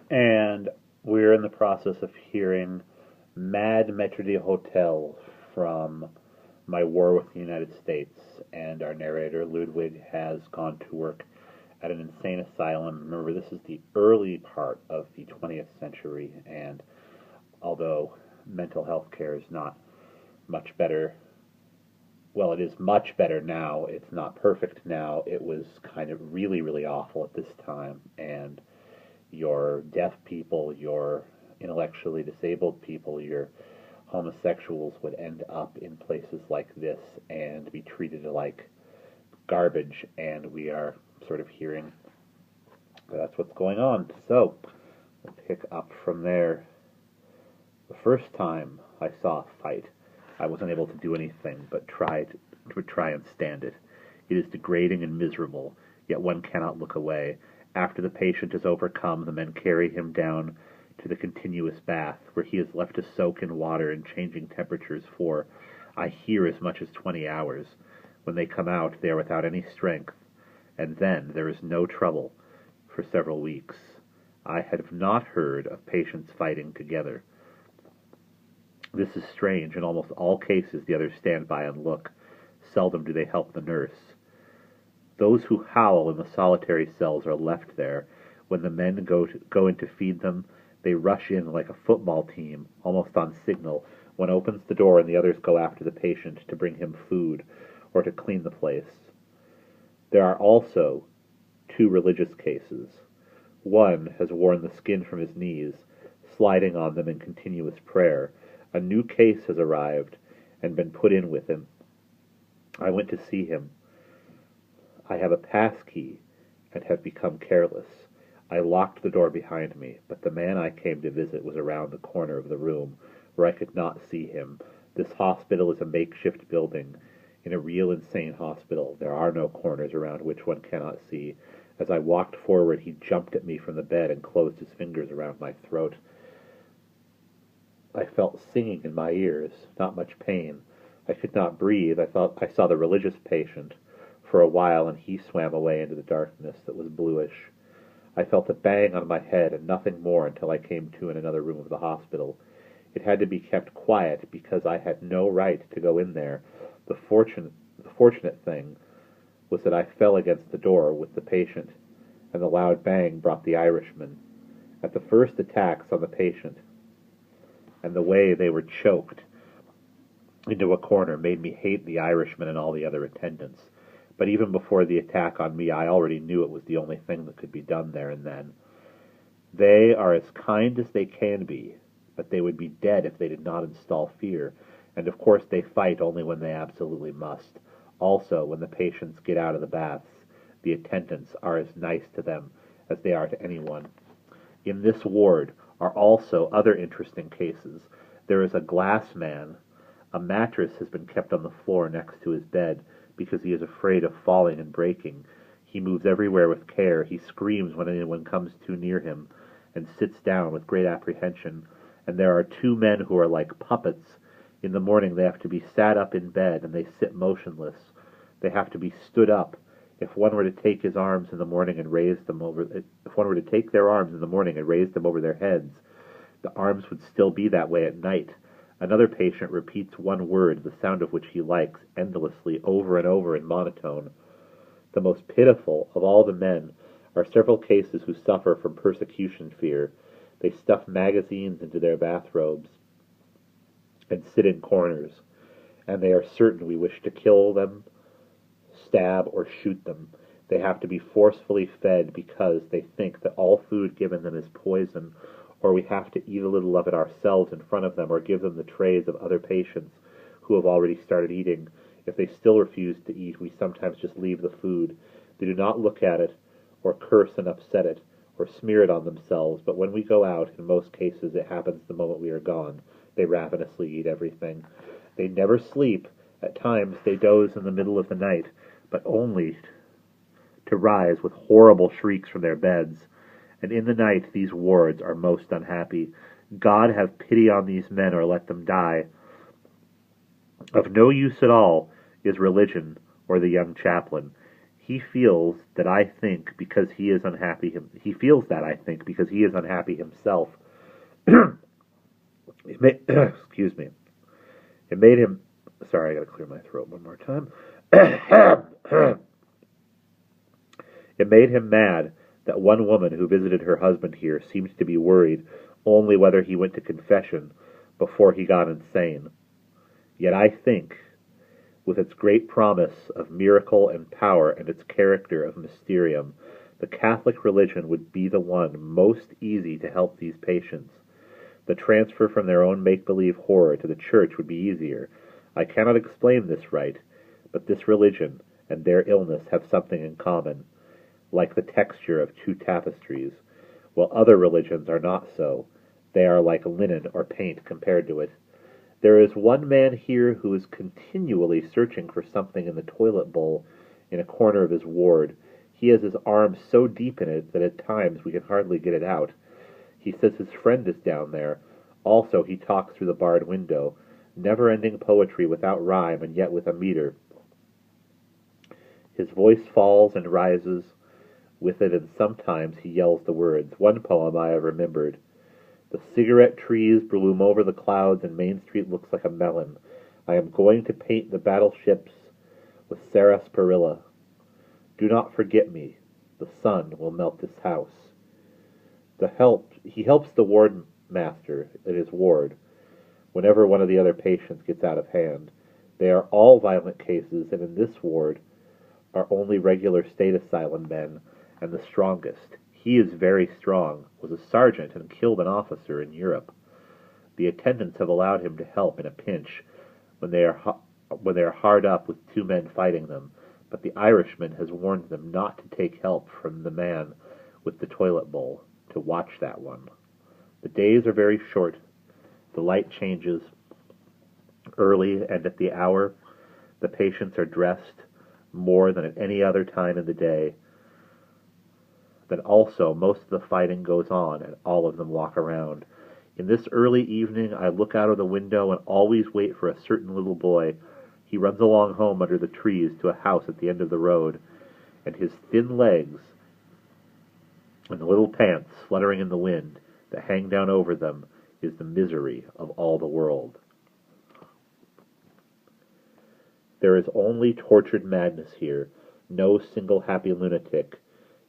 And we're in the process of hearing Mad Maître de Hotel from My War with the United States. And our narrator, Ludwig, has gone to work at an insane asylum. Remember, this is the early part of the 20th century, and although mental health care is not much better, well, it is much better now. It's not perfect now. It was kind of really, really awful at this time, and your deaf people, your intellectually disabled people, your homosexuals would end up in places like this and be treated like garbage, and we are sort of hearing that's what's going on. So, we'll pick up from there. The first time I saw a fight, I wasn't able to do anything but try and stand it. It is degrading and miserable, yet one cannot look away. After the patient is overcome, the men carry him down to the continuous bath, where he is left to soak in water and changing temperatures for, I hear, as much as 20 hours. When they come out, they are without any strength, and then there is no trouble for several weeks. I have not heard of patients fighting together. This is strange. In almost all cases, the others stand by and look. Seldom do they help the nurse. Those who howl in the solitary cells are left there. When the men go in to feed them, they rush in like a football team, almost on signal. One opens the door and the others go after the patient to bring him food or to clean the place. There are also 2 religious cases. One has worn the skin from his knees, sliding on them in continuous prayer. A new case has arrived and been put in with him. I went to see him. I have a pass key and have become careless. I locked the door behind me, but the man I came to visit was around the corner of the room, where I could not see him. This hospital is a makeshift building. In a real insane hospital, there are no corners around which one cannot see. As I walked forward, he jumped at me from the bed and closed his fingers around my throat. I felt singing in my ears, not much pain. I could not breathe. I thought I saw the religious patient for a while, and he swam away into the darkness that was bluish. I felt a bang on my head and nothing more until I came to in another room of the hospital. It had to be kept quiet because I had no right to go in there. The fortunate thing was that I fell against the door with the patient, and the loud bang brought the Irishman. At the first attacks on the patient, and the way they were choked into a corner made me hate the Irishman and all the other attendants. But even before the attack on me, I already knew it was the only thing that could be done there and then. They are as kind as they can be, but they would be dead if they did not install fear, and of course they fight only when they absolutely must. Also, when the patients get out of the baths, the attendants are as nice to them as they are to anyone. In this ward are also other interesting cases. There is a glass man. A mattress has been kept on the floor next to his bed because he is afraid of falling and breaking. He moves everywhere with care. He screams when anyone comes too near him and sits down with great apprehension. And there are 2 men who are like puppets. In the morning they have to be sat up in bed and they sit motionless. They have to be stood up. If one were to take his arms in the morning and raise them over, if one were to take their arms in the morning and raise them over their heads, the arms would still be that way at night. Another patient repeats one word, the sound of which he likes, endlessly, over and over in monotone. The most pitiful of all the men are several cases who suffer from persecution fear. They stuff magazines into their bathrobes and sit in corners, and they are certain we wish to kill them, stab, or shoot them. They have to be forcefully fed because they think that all food given them is poison, or we have to eat a little of it ourselves in front of them, or give them the trays of other patients who have already started eating. If they still refuse to eat, we sometimes just leave the food. They do not look at it, or curse and upset it, or smear it on themselves, but when we go out, in most cases it happens the moment we are gone. They ravenously eat everything. They never sleep. At times they doze in the middle of the night, but only to rise with horrible shrieks from their beds. And in the night these wards are most unhappy. God have pity on these men, or let them die. Of no use at all is religion or the young chaplain. He feels that I think because he is unhappy. He feels that I think because he is unhappy himself. Excuse me. It made him. Sorry, I gotta clear my throat one more time. It made him mad that one woman who visited her husband here seemed to be worried only whether he went to confession before he got insane. Yet I think, with its great promise of miracle and power and its character of mysterium, the Catholic religion would be the one most easy to help these patients. The transfer from their own make-believe horror to the Church would be easier. I cannot explain this right, but this religion and their illness have something in common, like the texture of two tapestries, while other religions are not so. They are like linen or paint compared to it. There is one man here who is continually searching for something in the toilet bowl in a corner of his ward. He has his arm so deep in it that at times we can hardly get it out. He says his friend is down there. Also, he talks through the barred window, never-ending poetry without rhyme and yet with a meter. His voice falls and rises with it, and sometimes he yells the words. One poem I have remembered. The cigarette trees bloom over the clouds, and Main Street looks like a melon. I am going to paint the battleships with sarsaparilla. Do not forget me. The sun will melt this house. He helps the ward master at his ward whenever one of the other patients gets out of hand. They are all violent cases, and in this ward are only regular state asylum men, and the strongest. He is very strong, was a sergeant and killed an officer in Europe. The attendants have allowed him to help in a pinch when they are hard up with two men fighting them, but the Irishman has warned them not to take help from the man with the toilet bowl, to watch that one. The days are very short. The light changes early, and at the hour the patients are dressed more than at any other time in the day. Then also most of the fighting goes on, and all of them walk around. In this early evening I look out of the window and always wait for a certain little boy. He runs along home under the trees to a house at the end of the road, and his thin legs and the little pants fluttering in the wind that hang down over them is the misery of all the world. There is only tortured madness here, no single happy lunatic.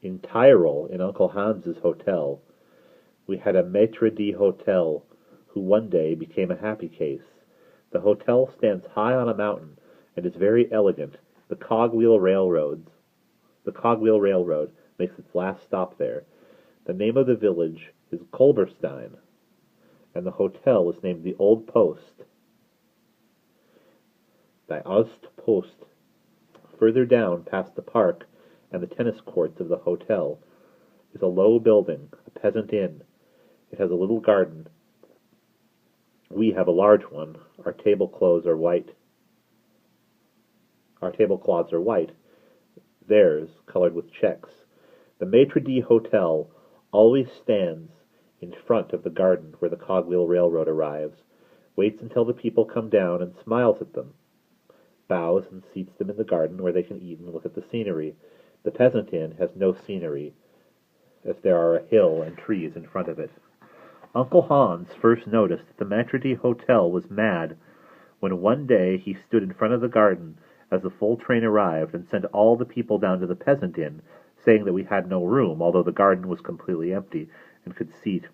In Tyrol, in Uncle Hans's hotel, we had a maître d'hôtel who one day became a happy case. The hotel stands high on a mountain and is very elegant. The cogwheel railroad makes its last stop there. The name of the village is Kolberstein, and the hotel is named the Old Post. Die Ostpost. Further down, past the park and the tennis courts of the hotel, is a low building, a peasant inn. It has a little garden. We have a large one. Our tablecloths are white. Theirs colored with checks. The maitre d'hotel always stands in front of the garden where the cogwheel railroad arrives, waits until the people come down and smiles at them, bows and seats them in the garden where they can eat and look at the scenery. The peasant inn has no scenery, as there are a hill and trees in front of it. Uncle Hans first noticed that the maitre d'hotel was mad when one day he stood in front of the garden as the full train arrived and sent all the people down to the peasant inn, saying that we had no room, although the garden was completely empty and could seat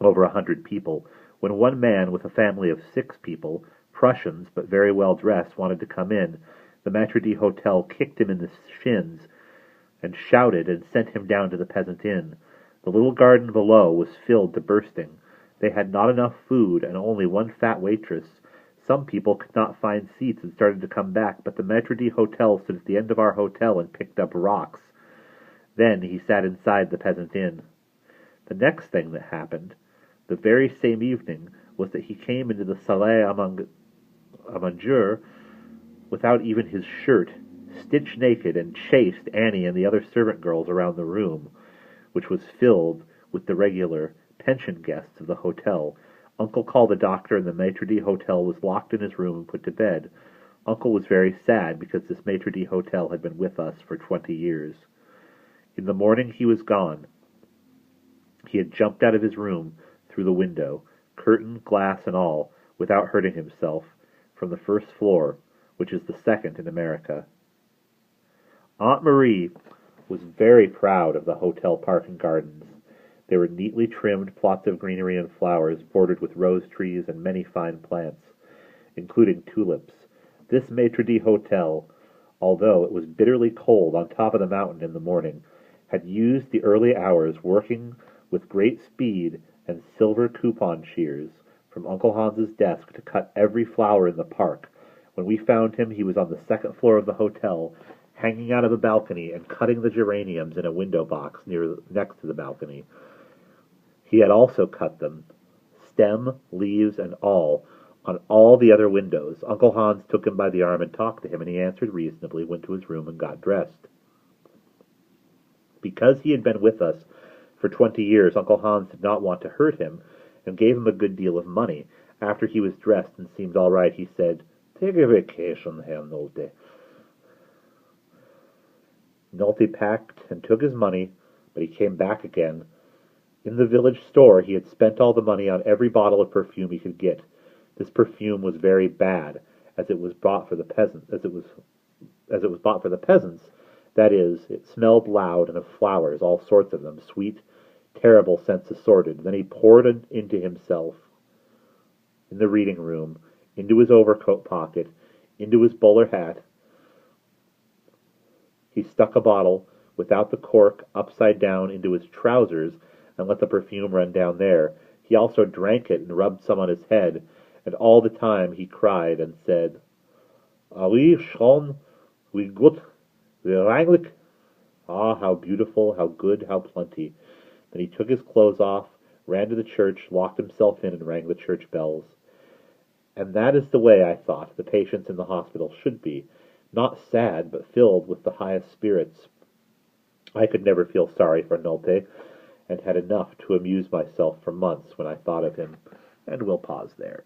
over 100 people. When one man with a family of 6 people, Prussians but very well dressed, wanted to come in, the maitre d'hotel kicked him in the shins and shouted and sent him down to the peasant inn. The little garden below was filled to bursting. They had not enough food and only one fat waitress. Some people could not find seats and started to come back, but the maitre d'hotel stood at the end of our hotel and picked up rocks. Then he sat inside the peasant inn. The next thing that happened, the very same evening, was that he came into the salle à manger without even his shirt, stitch naked, and chased Annie and the other servant girls around the room, which was filled with the regular pension guests of the hotel. Uncle called the doctor, and the maitre d'hotel was locked in his room and put to bed. Uncle was very sad because this maitre d'hotel had been with us for 20 years. In the morning he was gone. He had jumped out of his room through the window, curtain, glass, and all, without hurting himself, from the first floor, which is the second in America. Aunt Marie was very proud of the hotel park and gardens. They were neatly trimmed plots of greenery and flowers bordered with rose trees and many fine plants, including tulips. This maitre d'hotel, although it was bitterly cold on top of the mountain in the morning, had used the early hours working with great speed and silver coupon shears from Uncle Hans's desk to cut every flower in the park. When we found him, he was on the second floor of the hotel, hanging out of a balcony and cutting the geraniums in a window box next to the balcony. He had also cut them, stem, leaves, and all, on all the other windows. Uncle Hans took him by the arm and talked to him, and he answered reasonably, went to his room, and got dressed. Because he had been with us for 20 years, Uncle Hans did not want to hurt him, and gave him a good deal of money. After he was dressed and seemed all right, he said, "Take a vacation, Herr Nolte." Nolte packed and took his money, but he came back again. In the village store, he had spent all the money on every bottle of perfume he could get. This perfume was very bad, as it was bought for the peasants. That is, it smelled loud and of flowers, all sorts of them, sweet, terrible scents assorted. Then he poured it into himself, in the reading room, into his overcoat pocket, into his bowler hat. He stuck a bottle, without the cork, upside down into his trousers, and let the perfume run down there. He also drank it and rubbed some on his head, and all the time he cried and said, "Oui, schon, wie gut, wie reinlich." Ah, how beautiful, how good, how plenty. Then he took his clothes off, ran to the church, locked himself in, and rang the church bells. And that is the way, I thought, the patients in the hospital should be, not sad, but filled with the highest spirits. I could never feel sorry for Nolte, and had enough to amuse myself for months when I thought of him, and will pause there.